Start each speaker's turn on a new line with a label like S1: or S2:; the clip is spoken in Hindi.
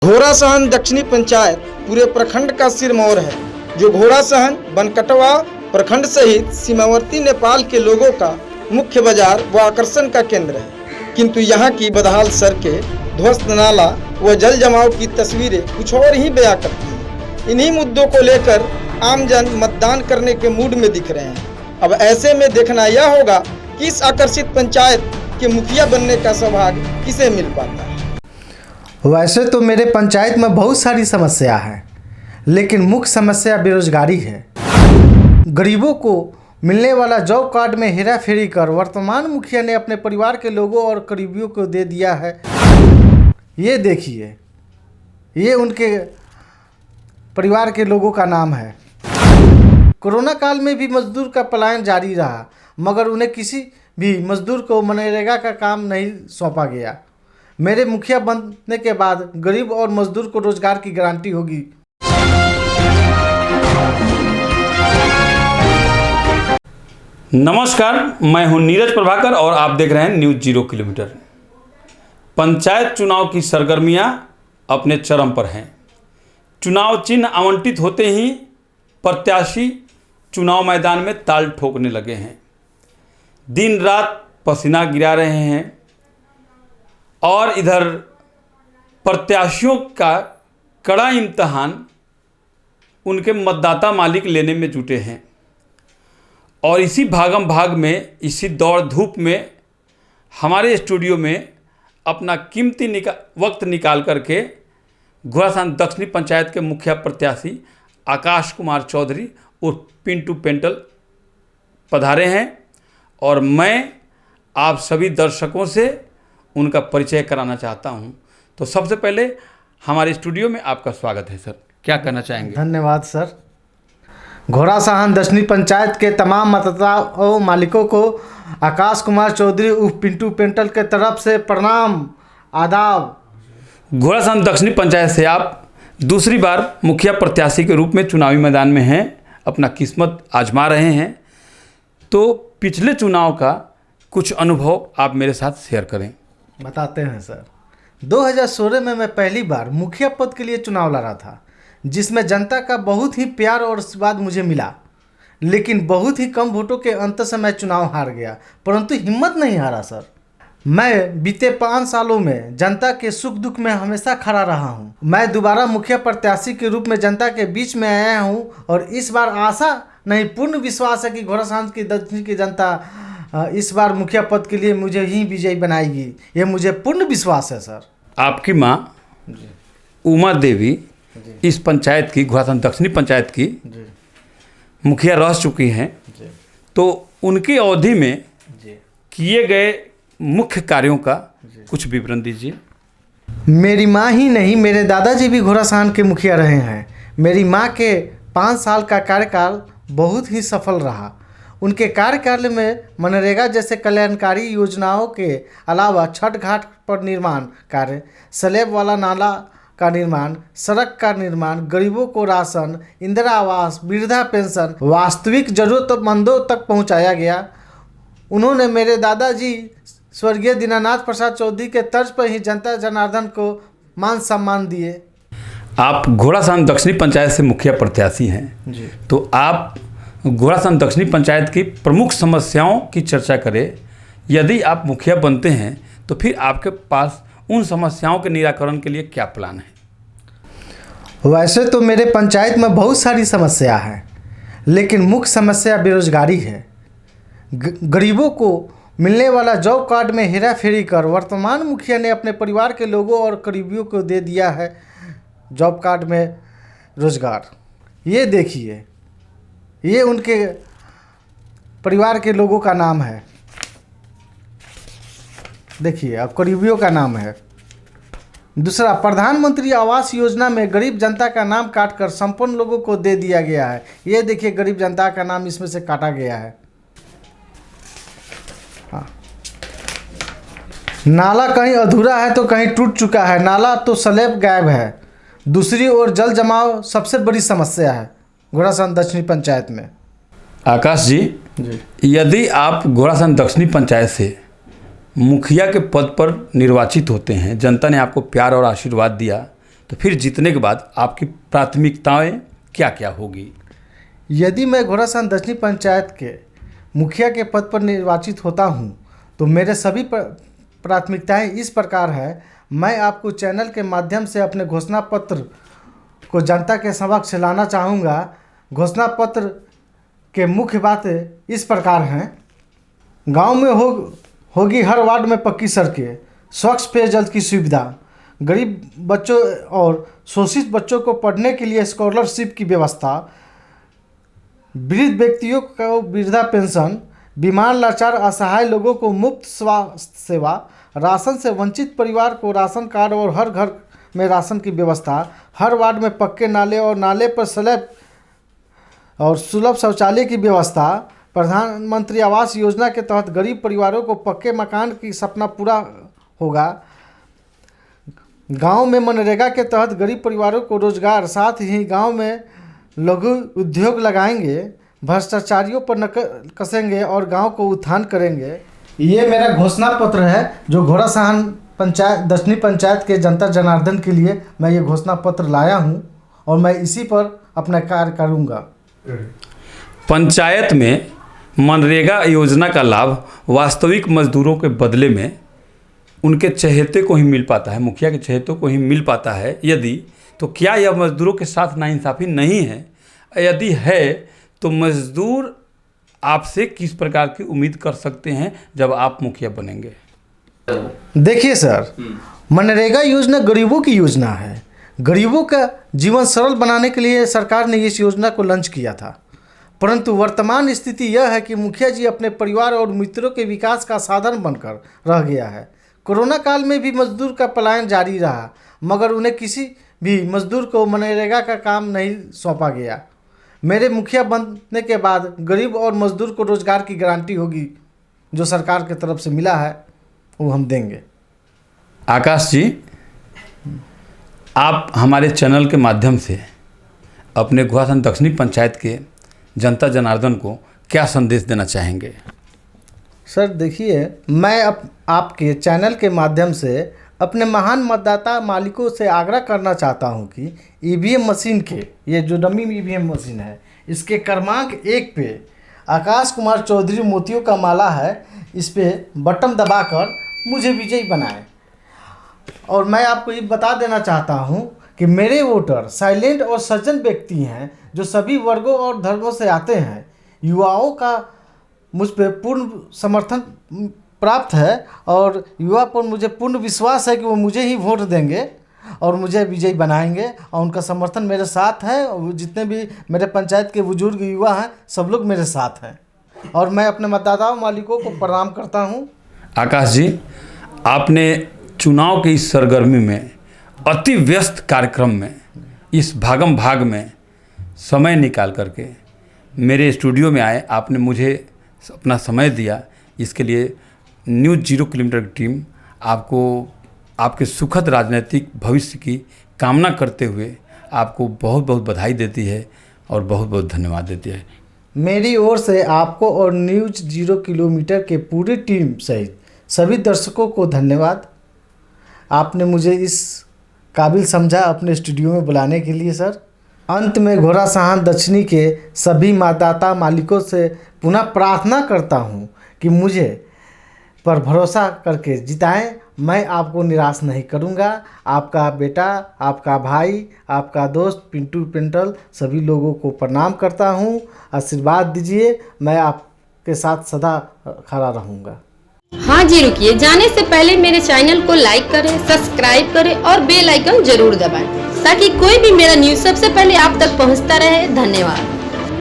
S1: घोड़ासहन दक्षिणी पंचायत पूरे प्रखंड का सिरमौर है, जो घोड़ासहन बनकटवा प्रखंड सहित सीमावर्ती नेपाल के लोगों का मुख्य बाजार व आकर्षण का केंद्र है। किंतु यहाँ की बदहाल सड़कें, ध्वस्त नाला व जल जमाव की तस्वीरें कुछ और ही बयां करती हैं। इन्हीं मुद्दों को लेकर आमजन मतदान करने के मूड में दिख रहे हैं। अब ऐसे में देखना यह होगा कि इस आकर्षित पंचायत के मुखिया बनने का सौभाग्य किसे मिल पाता है।
S2: वैसे तो मेरे पंचायत में बहुत सारी समस्या है, लेकिन मुख्य समस्या बेरोजगारी है। गरीबों को मिलने वाला जॉब कार्ड में हेरा फेरी कर वर्तमान मुखिया ने अपने परिवार के लोगों और करीबियों को दे दिया है। ये देखिए, ये उनके परिवार के लोगों का नाम है। कोरोना काल में भी मजदूर का पलायन जारी रहा, मगर उन्हें किसी भी मजदूर को मनरेगा का काम नहीं सौंपा गया। मेरे मुखिया बनने के बाद गरीब और मजदूर को रोजगार की गारंटी होगी।
S3: नमस्कार, मैं हूं नीरज प्रभाकर और आप देख रहे हैं न्यूज़ 0 किलोमीटर। पंचायत चुनाव की सरगर्मियां अपने चरम पर हैं। चुनाव चिन्ह आवंटित होते ही प्रत्याशी चुनाव मैदान में ताल ठोकने लगे हैं। दिन रात पसीना गिरा रहे हैं और इधर प्रत्याशियों का कड़ा इम्तहान उनके मतदाता मालिक लेने में जुटे हैं। और इसी भागम भाग में, इसी दौड़ धूप में हमारे स्टूडियो में अपना कीमती वक्त निकाल करके घोड़ासहन दक्षिणी पंचायत के मुखिया प्रत्याशी आकाश कुमार चौधरी उर्फ पिंटू पेंटल पधारे हैं और मैं आप सभी दर्शकों से उनका परिचय कराना चाहता हूं। तो सबसे पहले हमारे स्टूडियो में आपका स्वागत है सर, क्या कहना चाहेंगे?
S2: धन्यवाद सर। घोड़ासहन दक्षिणी पंचायत के तमाम मतदाताओं मालिकों को आकाश कुमार चौधरी उर्फ पिंटू पेंटल के तरफ से प्रणाम, आदाब।
S3: घोड़ासहन दक्षिणी पंचायत से आप दूसरी बार मुखिया प्रत्याशी के रूप में चुनावी मैदान में हैं, अपना किस्मत आजमा रहे हैं। तो पिछले चुनाव का कुछ अनुभव आप मेरे साथ शेयर करें।
S2: बताते हैं सर। 2016 में मैं पहली बार मुखिया पद के लिए चुनाव लड़ा था, जिसमें जनता का बहुत ही प्यार और आशीर्वाद मुझे मिला। लेकिन बहुत ही कम वोटों के अंतर से मैं चुनाव हार गया, परंतु हिम्मत नहीं हारा सर। मैं बीते 5 सालों में जनता के सुख दुख में हमेशा खड़ा रहा हूं। मैं दोबारा मुखिया प्रत्याशी के रूप में जनता के बीच में आया हूं और इस बार आशा नहीं, पूर्ण विश्वास है कि घोड़ासहन की दक्षिण की जनता इस बार मुखिया पद के लिए मुझे ही विजयी बनाएगी। ये मुझे पूर्ण विश्वास है सर।
S3: आपकी माँ उमा देवी इस पंचायत की, घोड़ासहन दक्षिणी पंचायत की मुखिया रह चुकी हैं, तो उनकी अवधि में किए गए मुख्य कार्यों का कुछ विवरण दीजिए।
S2: मेरी माँ ही नहीं, मेरे दादाजी भी घोड़ासहन के मुखिया रहे हैं। मेरी माँ के 5 साल का कार्यकाल बहुत ही सफल रहा। उनके कार्यकाल में मनरेगा जैसे कल्याणकारी योजनाओं के अलावा छठ घाट पर निर्माण कार्य, स्लैब वाला नाला का निर्माण, सड़क का निर्माण, गरीबों को राशन, इंदिरा आवास, वृद्धा पेंशन वास्तविक जरूरतमंदों तक पहुंचाया गया। उन्होंने मेरे दादाजी स्वर्गीय दीनानाथ प्रसाद चौधरी के तर्ज पर ही जनता जनार्दन को मान सम्मान दिए।
S3: आप घोड़ासहन दक्षिणी पंचायत से मुखिया प्रत्याशी हैं जी, तो आप घोड़ासहन दक्षिणी पंचायत की प्रमुख समस्याओं की चर्चा करें। यदि आप मुखिया बनते हैं तो फिर आपके पास उन समस्याओं के निराकरण के लिए क्या प्लान है?
S2: वैसे तो मेरे पंचायत में बहुत सारी समस्या है, लेकिन मुख्य समस्या बेरोजगारी है। गरीबों को मिलने वाला जॉब कार्ड में हेरा फेरी कर वर्तमान मुखिया ने अपने परिवार के लोगों और करीबियों को दे दिया है जॉब कार्ड में रोजगार। ये देखिए, ये उनके परिवार के लोगों का नाम है। देखिए, अब करीबियों का नाम है। दूसरा, प्रधानमंत्री आवास योजना में गरीब जनता का नाम काटकर संपन्न लोगों को दे दिया गया है। ये देखिए, गरीब जनता का नाम इसमें से काटा गया है। हाँ, नाला कहीं अधूरा है तो कहीं टूट चुका है। नाला तो स्लैब गायब है। दूसरी ओर जल जमाव सबसे बड़ी समस्या है घोड़ासहन दक्षिणी पंचायत में।
S3: आकाश जी, यदि आप घोड़ासहन दक्षिणी पंचायत से मुखिया के पद पर निर्वाचित होते हैं, जनता ने आपको प्यार और आशीर्वाद दिया, तो फिर जीतने के बाद आपकी प्राथमिकताएं क्या क्या होगी?
S2: यदि मैं घोड़ासहन दक्षिणी पंचायत के मुखिया के पद पर निर्वाचित होता हूं, तो मेरे सभी प्राथमिकताएं इस प्रकार है। मैं आपको चैनल के माध्यम से अपने घोषणा पत्र को जनता के समक्ष लाना चाहूँगा। घोषणा पत्र के मुख्य बातें इस प्रकार हैं। गांव में होगी हर वार्ड में पक्की सड़कें, स्वच्छ पेयजल की सुविधा, गरीब बच्चों और शोषित बच्चों को पढ़ने के लिए स्कॉलरशिप की व्यवस्था, वृद्ध व्यक्तियों को वृद्धा पेंशन, बीमार लाचार असहाय लोगों को मुफ्त स्वास्थ्य सेवा, राशन से वंचित परिवार को राशन कार्ड और हर घर में राशन की व्यवस्था, हर वार्ड में पक्के नाले और नाले पर स्लैब और सुलभ शौचालय की व्यवस्था, प्रधानमंत्री आवास योजना के तहत गरीब परिवारों को पक्के मकान की सपना पूरा होगा। गांव में मनरेगा के तहत गरीब परिवारों को रोजगार, साथ ही गांव में लघु उद्योग लगाएंगे, भ्रष्टाचारियों पर नकेल कसेंगे और गांव को उत्थान करेंगे। ये मेरा घोषणा पत्र है जो घोड़ासहन पंचायत दक्षिणी पंचायत के जनता जनार्दन के लिए मैं ये घोषणा पत्र लाया हूँ और मैं इसी पर अपना कार्य करूँगा।
S3: पंचायत में मनरेगा योजना का लाभ वास्तविक मजदूरों के बदले में उनके चहेते को ही मिल पाता है, मुखिया के चहेतों को ही मिल पाता है यदि, तो क्या यह मजदूरों के साथ नाइंसाफ़ी नहीं है? यदि है तो मजदूर आपसे किस प्रकार की उम्मीद कर सकते हैं जब आप मुखिया बनेंगे?
S2: देखिए सर, मनरेगा योजना गरीबों की योजना है। गरीबों का जीवन सरल बनाने के लिए सरकार ने इस योजना को लॉन्च किया था, परंतु वर्तमान स्थिति यह है कि मुखिया जी अपने परिवार और मित्रों के विकास का साधन बनकर रह गया है। कोरोना काल में भी मजदूर का पलायन जारी रहा, मगर उन्हें किसी भी मजदूर को मनरेगा का काम नहीं सौंपा गया। मेरे मुखिया बनने के बाद गरीब और मजदूर को रोजगार की गारंटी होगी, जो सरकार की तरफ से मिला है वो हम देंगे।
S3: आकाश जी, आप हमारे चैनल के माध्यम से अपने घोड़ासहन दक्षिणी पंचायत के जनता जनार्दन को क्या संदेश देना चाहेंगे?
S2: सर देखिए, मैं आपके चैनल के माध्यम से अपने महान मतदाता मालिकों से आग्रह करना चाहता हूं कि ईवीएम मशीन के, ये जो डमी ईवीएम मशीन है, इसके क्रमांक 1 पे आकाश कुमार चौधरी मोतियों का माला है, इस पर बटन दबाकर मुझे विजयी बनाएं। और मैं आपको ये बता देना चाहता हूं कि मेरे वोटर साइलेंट और सज्जन व्यक्ति हैं जो सभी वर्गों और धर्मों से आते हैं। युवाओं का मुझ पर पूर्ण समर्थन प्राप्त है और युवा पर मुझे पूर्ण विश्वास है कि वो मुझे ही वोट देंगे और मुझे विजयी बनाएंगे, और उनका समर्थन मेरे साथ है। और जितने भी मेरे पंचायत के बुजुर्ग युवा हैं सब लोग मेरे साथ हैं, और मैं अपने मतदाताओं मालिकों को प्रणाम करता हूं।
S3: आकाश जी, आपने चुनाव की इस सरगर्मी में, अति व्यस्त कार्यक्रम में, इस भागम भाग में समय निकाल करके मेरे स्टूडियो में आए, आपने मुझे अपना समय दिया, इसके लिए न्यूज़ 0 किलोमीटर की टीम आपको आपके सुखद राजनीतिक भविष्य की कामना करते हुए आपको बहुत बहुत बधाई देती है और बहुत बहुत धन्यवाद देती है।
S2: मेरी ओर से आपको और न्यूज़ 0 किलोमीटर के पूरी टीम सहित सभी दर्शकों को धन्यवाद। आपने मुझे इस काबिल समझा अपने स्टूडियो में बुलाने के लिए सर। अंत में घोड़ासहन दक्षिणी के सभी मतदाता मालिकों से पुनः प्रार्थना करता हूं कि मुझे पर भरोसा करके जिताएं। मैं आपको निराश नहीं करूंगा। आपका बेटा, आपका भाई, आपका दोस्त पिंटू पिंटल सभी लोगों को प्रणाम करता हूं। आशीर्वाद दीजिए, मैं आपके साथ सदा खड़ा रहूंगा।
S4: हाँ जी, रुकिए, जाने से पहले मेरे चैनल को लाइक करें, सब्सक्राइब करें और बेल आइकन जरूर दबाएं ताकि कोई भी मेरा न्यूज़ सबसे पहले आप तक पहुंचता रहे। धन्यवाद।